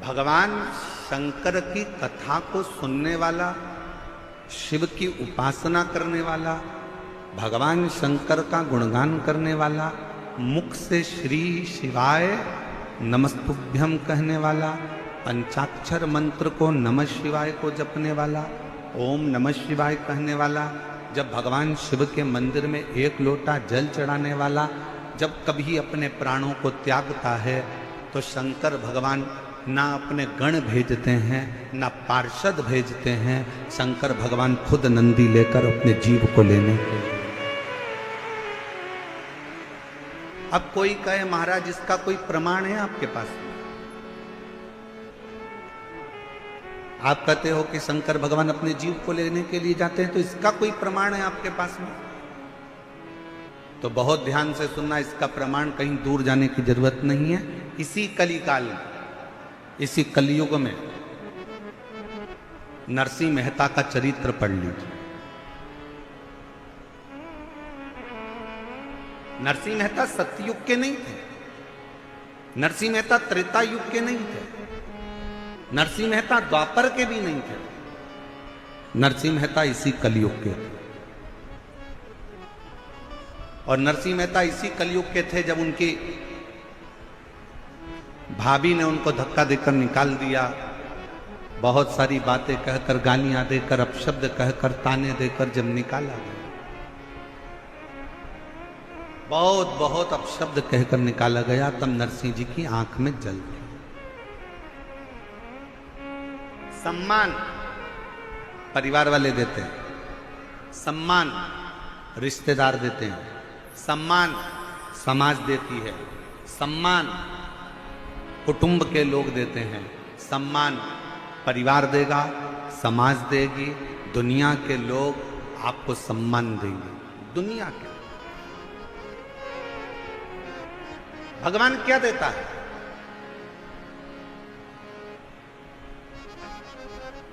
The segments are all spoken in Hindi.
भगवान शंकर की कथा को सुनने वाला, शिव की उपासना करने वाला, भगवान शंकर का गुणगान करने वाला, मुख से श्री शिवाय नमस्तुभ्यम कहने वाला, पंचाक्षर मंत्र को नमः शिवाय को जपने वाला, ओम नमः शिवाय कहने वाला, जब भगवान शिव के मंदिर में एक लोटा जल चढ़ाने वाला, जब कभी अपने प्राणों को त्यागता है तो शंकर भगवान ना अपने गण भेजते हैं ना पार्षद भेजते हैं, शंकर भगवान खुद नंदी लेकर अपने जीव को लेने के लिए। अब कोई कहे महाराज इसका कोई प्रमाण है आपके पास? आप कहते हो कि शंकर भगवान अपने जीव को लेने के लिए जाते हैं, तो इसका कोई प्रमाण है आपके पास में? तो बहुत ध्यान से सुनना, इसका प्रमाण कहीं दूर जाने की जरूरत नहीं है। इसी कलिकाल में, इसी कलयुग में नरसिंह मेहता का चरित्र पढ़ लीजिए। नरसिंह मेहता सतयुग के नहीं थे, नरसिंह मेहता त्रेता युग के नहीं थे, नरसिंह मेहता द्वापर के भी नहीं थे, नरसिंह मेहता इसी कलयुग के थे। और नरसिंह मेहता इसी कलयुग के थे जब उनकी भाभी ने उनको धक्का देकर निकाल दिया, बहुत सारी बातें कहकर, गालियां देकर, अपशब्द कहकर, ताने देकर जब निकाला गया, बहुत बहुत अपशब्द कहकर निकाला गया, तब नरसिंह जी की आंख में जल गया। सम्मान परिवार वाले देते हैं, सम्मान रिश्तेदार देते हैं, सम्मान समाज देती है, सम्मान कुटुंब के लोग देते हैं, सम्मान परिवार देगा, समाज देगी, दुनिया के लोग आपको सम्मान देंगे। दुनिया के भगवान क्या देता है?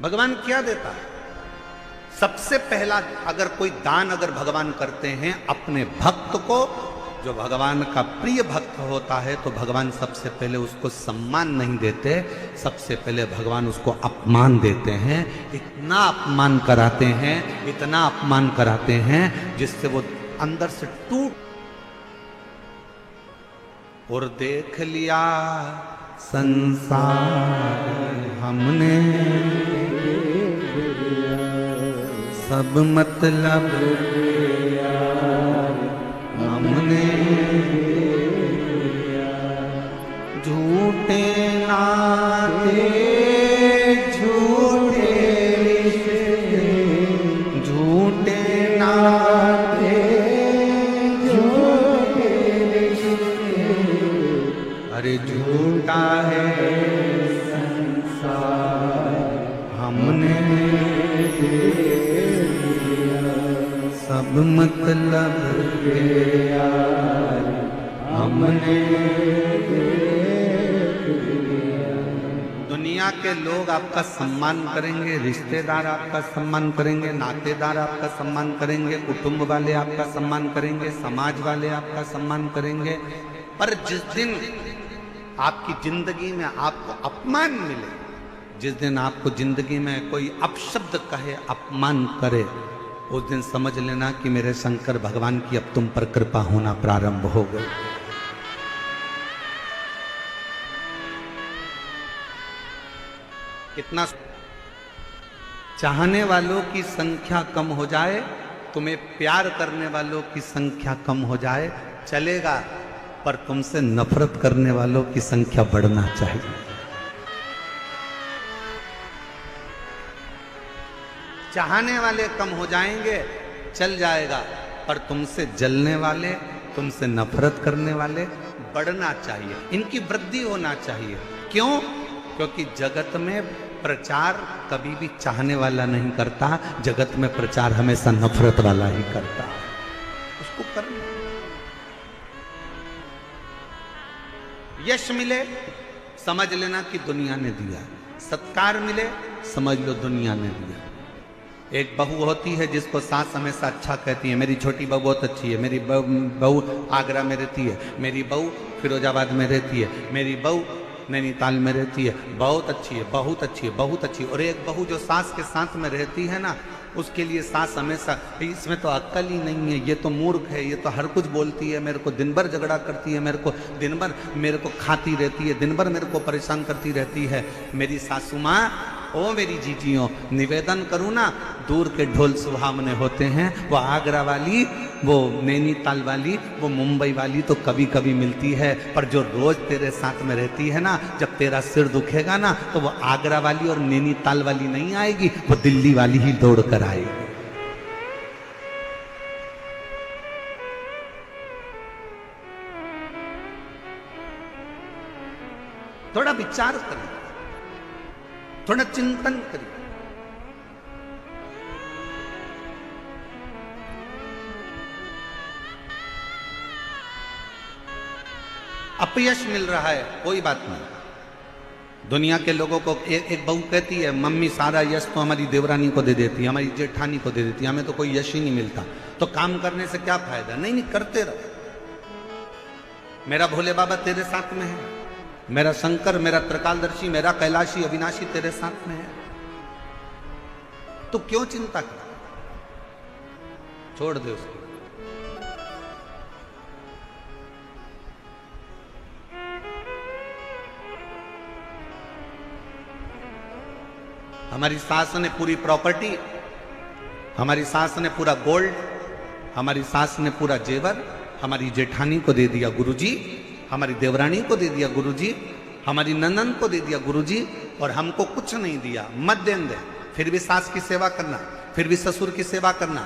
भगवान क्या देता है? सबसे पहला अगर कोई दान अगर भगवान करते हैं अपने भक्त को, जो भगवान का प्रिय भक्त होता है, तो भगवान सबसे पहले उसको सम्मान नहीं देते, सबसे पहले भगवान उसको अपमान देते हैं। इतना अपमान कराते हैं, इतना अपमान कराते हैं जिससे वो अंदर से टूट। और देख लिया संसार हमने, सब मतलब हमने, झूठे नाते झूठे रिश्ते, झूठे नाते झूठे रिश्ते, अरे झूठा है संसार हमने, सब मतलब के यार हमने। दुनिया के लोग आपका सम्मान करेंगे, रिश्तेदार आपका सम्मान करेंगे, नातेदार आपका सम्मान करेंगे, कुटुंब वाले आपका सम्मान करेंगे, समाज वाले आपका सम्मान करेंगे, पर जिस दिन आपकी जिंदगी में आपको अपमान मिले, जिस दिन आपको जिंदगी में कोई अपशब्द कहे, अपमान करे, उस दिन समझ लेना कि मेरे शंकर भगवान की अब तुम पर कृपा होना प्रारंभ हो गई। कितना चाहने वालों की संख्या कम हो जाए, तुम्हें प्यार करने वालों की संख्या कम हो जाए, चलेगा, पर तुमसे नफरत करने वालों की संख्या बढ़ना चाहिए। चाहने वाले कम हो जाएंगे, चल जाएगा, पर तुमसे जलने वाले, तुमसे नफरत करने वाले बढ़ना चाहिए, इनकी वृद्धि होना चाहिए। क्यों? क्योंकि जगत में प्रचार कभी भी चाहने वाला नहीं करता, जगत में प्रचार हमेशा नफरत वाला ही करता है। उसको करना, यश मिले समझ लेना कि दुनिया ने दिया, सत्कार मिले समझ लो दुनिया ने दिया। एक बहू होती है जिसको सास हमेशा अच्छा कहती है, मेरी छोटी बहू बहुत अच्छी है, मेरी बहू आगरा में रहती है, मेरी बहू फिरोजाबाद में रहती है, मेरी बहू नैनीताल में रहती है, बहुत अच्छी है, बहुत अच्छी है, बहुत अच्छी है। और एक बहू जो सास के साथ में रहती है ना, उसके लिए सास हमेशा इसमें तो अक्ल ही नहीं है, ये तो मूर्ख है, ये तो हर कुछ बोलती है, मेरे को दिन भर झगड़ा करती है, मेरे को दिन भर मेरे को खाती रहती है, दिन भर मेरे को परेशान करती रहती है। मेरी सासू माँ, ओ मेरी जीजियों, निवेदन करूँ ना, दूर के ढोल सुहावने होते हैं। वो आगरा वाली, वो नैनीताल वाली, वो मुंबई वाली तो कभी कभी मिलती है, पर जो रोज तेरे साथ में रहती है ना, जब तेरा सिर दुखेगा ना, तो वो आगरा वाली और नैनीताल वाली नहीं आएगी, वो दिल्ली वाली ही दौड़ कर आएगी। थोड़ा विचार करिए, थोड़ा चिंतन करिए। अपयश मिल रहा है, कोई बात नहीं। दुनिया के लोगों को एक बहू कहती है, मम्मी सारा यश तो हमारी देवरानी को दे देती है, हमारी जेठानी को दे देती है, हमें तो कोई यश ही नहीं मिलता, तो काम करने से क्या फायदा। नहीं नहीं, करते रहो। मेरा भोले बाबा तेरे साथ में है, मेरा शंकर, मेरा त्रिकालदर्शी, मेरा कैलाशी अविनाशी तेरे साथ में है, तो क्यों चिंता कर, छोड़ दे उसको। हमारी सास ने पूरी प्रॉपर्टी, हमारी सास ने पूरा गोल्ड, हमारी सास ने पूरा जेवर हमारी जेठानी को दे दिया गुरुजी, हमारी देवरानी को दे दिया गुरुजी, हमारी ननन को दे दिया गुरुजी, और हमको कुछ नहीं दिया। मत दें दे, फिर भी सास की सेवा करना, फिर भी ससुर की सेवा करना,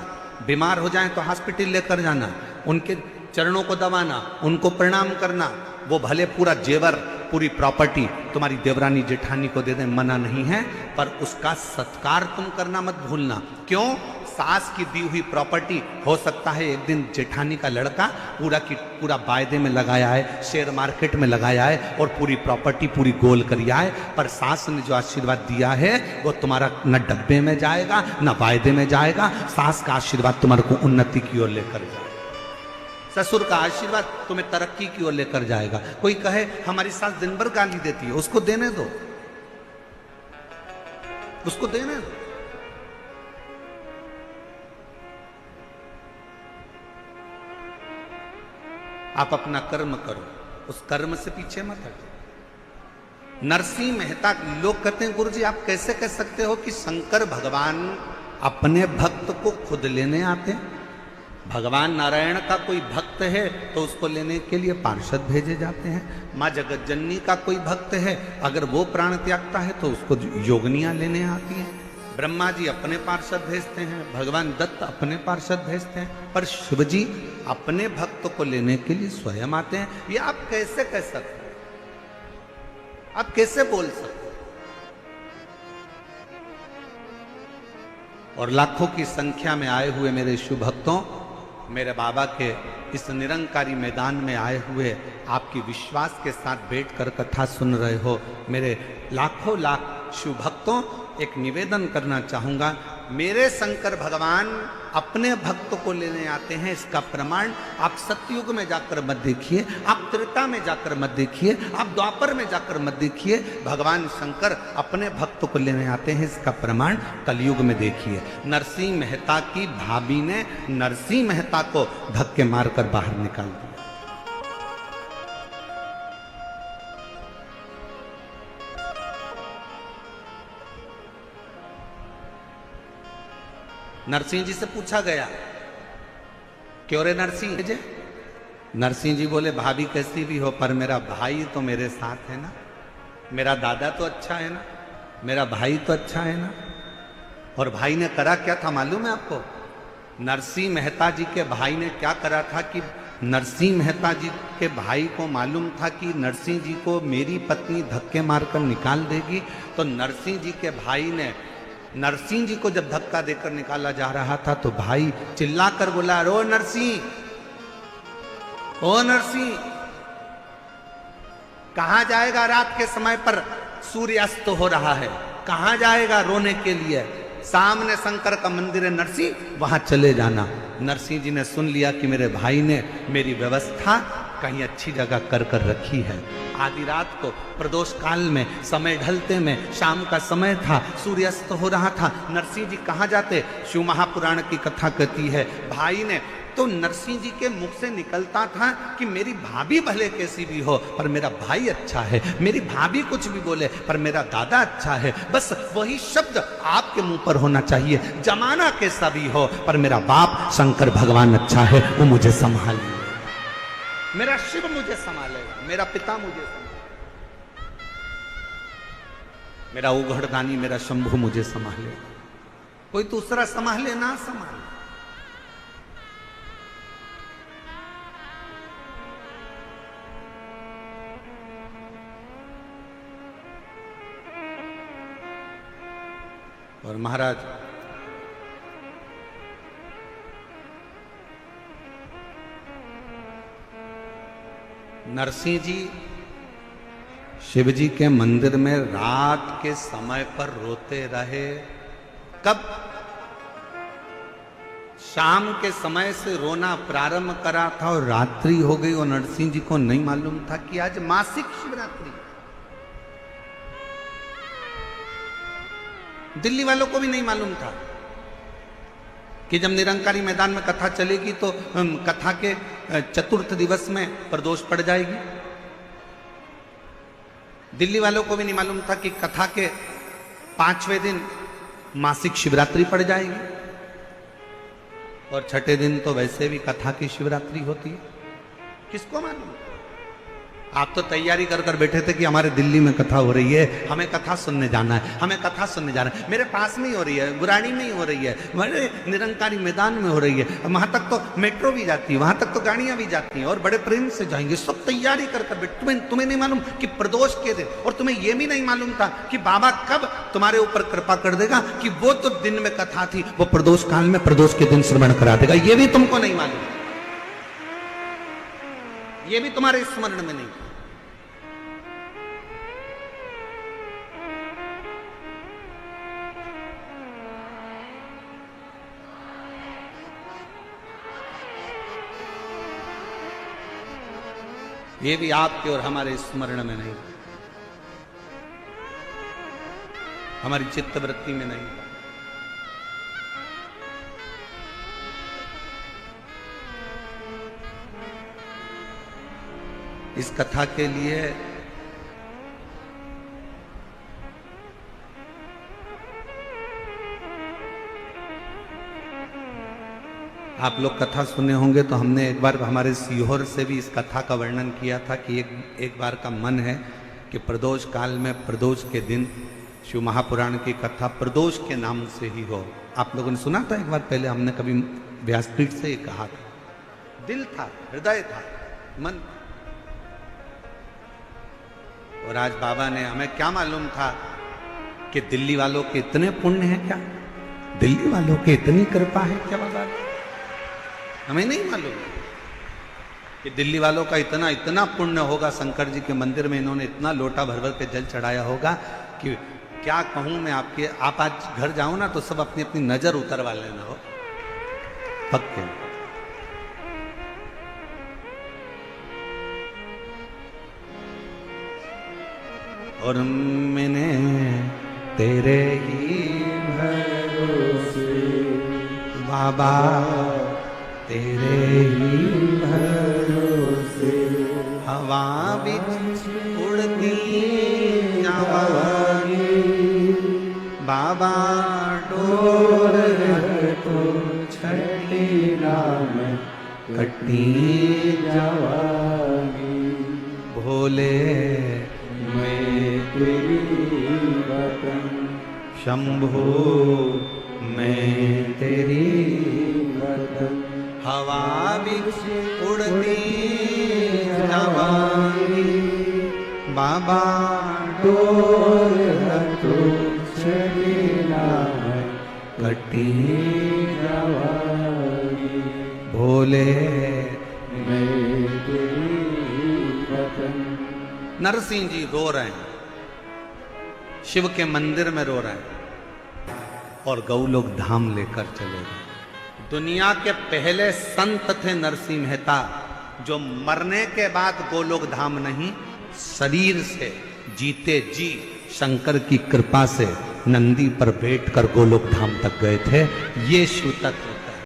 बीमार हो जाए तो हॉस्पिटल लेकर जाना, उनके चरणों को दबाना, उनको प्रणाम करना। वो भले पूरा जेवर, पूरी प्रॉपर्टी तुम्हारी देवरानी जेठानी को दे दें, मना नहीं है, पर उसका सत्कार तुम करना मत भूलना। क्यों? सास की दी हुई प्रॉपर्टी हो सकता है एक दिन जेठानी का लड़का पूरा की पूरा वायदे में लगाया है, शेयर मार्केट में लगाया है, और पूरी प्रॉपर्टी पूरी गोल करिया है, पर सास ने जो आशीर्वाद दिया है वो तुम्हारा न डब्बे में जाएगा न वायदे में जाएगा। सास का आशीर्वाद तुम्हारे को उन्नति की ओर लेकर जाएगा, ससुर का आशीर्वाद तुम्हें तरक्की की ओर लेकर जाएगा। कोई कहे हमारी सास दिन भर गाली देती है, उसको देने दो, उसको देने दो। आप अपना कर्म करो, उस कर्म से पीछे मत हटो। नरसिंह मेहता, लोग कहते हैं गुरुजी आप कैसे कह सकते हो कि शंकर भगवान अपने भक्त को खुद लेने आते हैं? भगवान नारायण का कोई भक्त है तो उसको लेने के लिए पार्षद भेजे जाते हैं। माँ जगत जननी का कोई भक्त है, अगर वो प्राण त्यागता है तो उसको योगनियां लेने आती हैं। ब्रह्मा जी अपने पार्षद भेजते हैं, भगवान दत्त अपने पार्षद भेजते हैं, पर शिव जी अपने भक्त को लेने के लिए स्वयं आते हैं। ये आप कैसे कह सकते हैं? आप कैसे बोल सकते? और लाखों की संख्या में आए हुए मेरे शिव भक्तों, मेरे बाबा के इस निरंकारी मैदान में आए हुए आपकी विश्वास के साथ बैठकर कथा सुन रहे हो मेरे लाखों लाख शिव भक्तों, एक निवेदन करना चाहूंगा। मेरे शंकर भगवान अपने भक्त को लेने आते हैं, इसका प्रमाण आप सतयुग में जाकर मत देखिए, आप त्रेता में जाकर मत देखिए, आप द्वापर में जाकर मत देखिए। भगवान शंकर अपने भक्त को लेने आते हैं, इसका प्रमाण कलयुग में देखिए। नरसिंह मेहता की भाभी ने नरसिंह मेहता को धक्के मारकर बाहर निकाल दिया। नरसिंह जी से पूछा गया, क्यों रे नरसिंह जी? नरसिंह जी बोले भाभी कैसी भी हो, पर मेरा भाई तो मेरे साथ है ना, मेरा दादा तो अच्छा है ना, मेरा भाई तो अच्छा है ना। और भाई ने करा क्या था मालूम है आपको? नरसिंह मेहता जी के भाई ने क्या करा था कि नरसिंह मेहता जी के भाई को मालूम था कि नरसिंह जी को मेरी पत्नी धक्के मारकर निकाल देगी, तो नरसिंह जी के भाई ने नरसिंह जी को जब धक्का देकर निकाला जा रहा था तो भाई चिल्लाकर बोला, रो नरसिंह, ओ नरसिंह, कहां जाएगा? रात के समय पर सूर्यास्त हो रहा है, कहां जाएगा रोने के लिए? सामने शंकर का मंदिर है नरसिंह, वहां चले जाना। नरसिंह जी ने सुन लिया कि मेरे भाई ने मेरी व्यवस्था कहीं अच्छी जगह कर रखी है, आधी रात को प्रदोष काल में, समय ढलते में, शाम का समय था, सूर्यास्त हो रहा था। नरसिंह जी कहाँ जाते? शिव महापुराण की कथा कहती है भाई ने तो नरसिंह जी के मुख से निकलता था कि मेरी भाभी भले कैसी भी हो पर मेरा भाई अच्छा है, मेरी भाभी कुछ भी बोले पर मेरा दादा अच्छा है, बस वही शब्द आपके मुंह पर होना चाहिए। जमाना कैसा भी हो पर मेरा बाप शंकर भगवान अच्छा है, वो मुझे संभाल, मेरा शिव मुझे संभालेगा, मेरा पिता मुझे संभालेगा, मेरा उघड़दानी मेरा शंभु मुझे संभालेगा, कोई दूसरा संभाले ना संभाले। और महाराज नरसिंह जी शिव जी के मंदिर में रात के समय पर रोते रहे। कब? शाम के समय से रोना प्रारंभ करा था और रात्रि हो गई और नरसिंह जी को नहीं मालूम था कि आज मासिक शिवरात्रि। दिल्ली वालों को भी नहीं मालूम था कि जब निरंकारी मैदान में कथा चलेगी तो कथा के चतुर्थ दिवस में प्रदोष पड़ जाएगी। दिल्ली वालों को भी नहीं मालूम था कि कथा के 5वें दिन मासिक शिवरात्रि पड़ जाएगी और छठे दिन तो वैसे भी कथा की शिवरात्रि होती है। किसको मालूम? आप तो तैयारी कर कर बैठे थे कि हमारे दिल्ली में कथा हो रही है, हमें कथा सुनने जाना है, हमें कथा सुनने जाना है। मेरे पास में ही हो रही है, गुराड़ी में ही हो रही है, बड़े निरंकारी मैदान में हो रही है, वहां तक तो मेट्रो भी जाती है, वहां तक तो गाड़ियां भी जाती हैं और बड़े प्रेम से जाएंगे। सब तैयारी कर कर बैठे। तुम्हें नहीं मालूम कि प्रदोष के दिन, और तुम्हें यह भी नहीं मालूम था कि बाबा कब तुम्हारे ऊपर कृपा कर देगा कि वो तो दिन में कथा थी, वो प्रदोष काल में प्रदोष के दिन श्रवण करा देगा। ये भी तुमको नहीं मालूम, ये भी तुम्हारे स्मरण में नहीं। ये भी आपके और हमारे स्मरण में नहीं, हमारी चित्तवृत्ति में नहीं। इस कथा के लिए आप लोग कथा सुने होंगे तो हमने एक बार हमारे सीहोर से भी इस कथा का वर्णन किया था कि एक बार का मन है कि प्रदोष काल में प्रदोष के दिन शिव महापुराण की कथा प्रदोष के नाम से ही हो। आप लोगों ने सुना था एक बार पहले, हमने कभी व्यासपीठ से ही कहा था। दिल था, हृदय था, मन। और आज बाबा ने, हमें क्या मालूम था कि दिल्ली वालों के इतने पुण्य हैं क्या, दिल्ली वालों की इतनी कृपा है क्या बाबा? हमें नहीं मालूम कि दिल्ली वालों का इतना इतना पुण्य होगा। शंकर जी के मंदिर में इन्होंने इतना लोटा भर भर के जल चढ़ाया होगा कि क्या कहूं मैं आपके। आप आज घर जाओ ना तो सब अपनी अपनी नजर उतरवा लेना हो पक्के। और मैंने तेरे ही भरोसे बाबा, तेरे ही भरोसे हवा बिच उड़ती जावांगी बाबा, डोर तो छठी नाम कटी जावांगी। भोले मैं तेरी वतन, शंभो मैं तेरी वतन, हवा बिच उड़ती जावांगी बाबा, डोर तो छड़ीना कटी जावांगी। भोले मैं तेरी वतन। नरसिंह जी रो रहे हैं, शिव के मंदिर में रो रहे हैं और गौ लोग धाम लेकर चले गए। दुनिया के पहले संत थे नरसिंह मेहता, जो मरने के बाद गोलोक धाम नहीं, शरीर से जीते जी शंकर की कृपा से नंदी पर बैठकर गोलोक धाम तक गए थे। ये शिव तत्व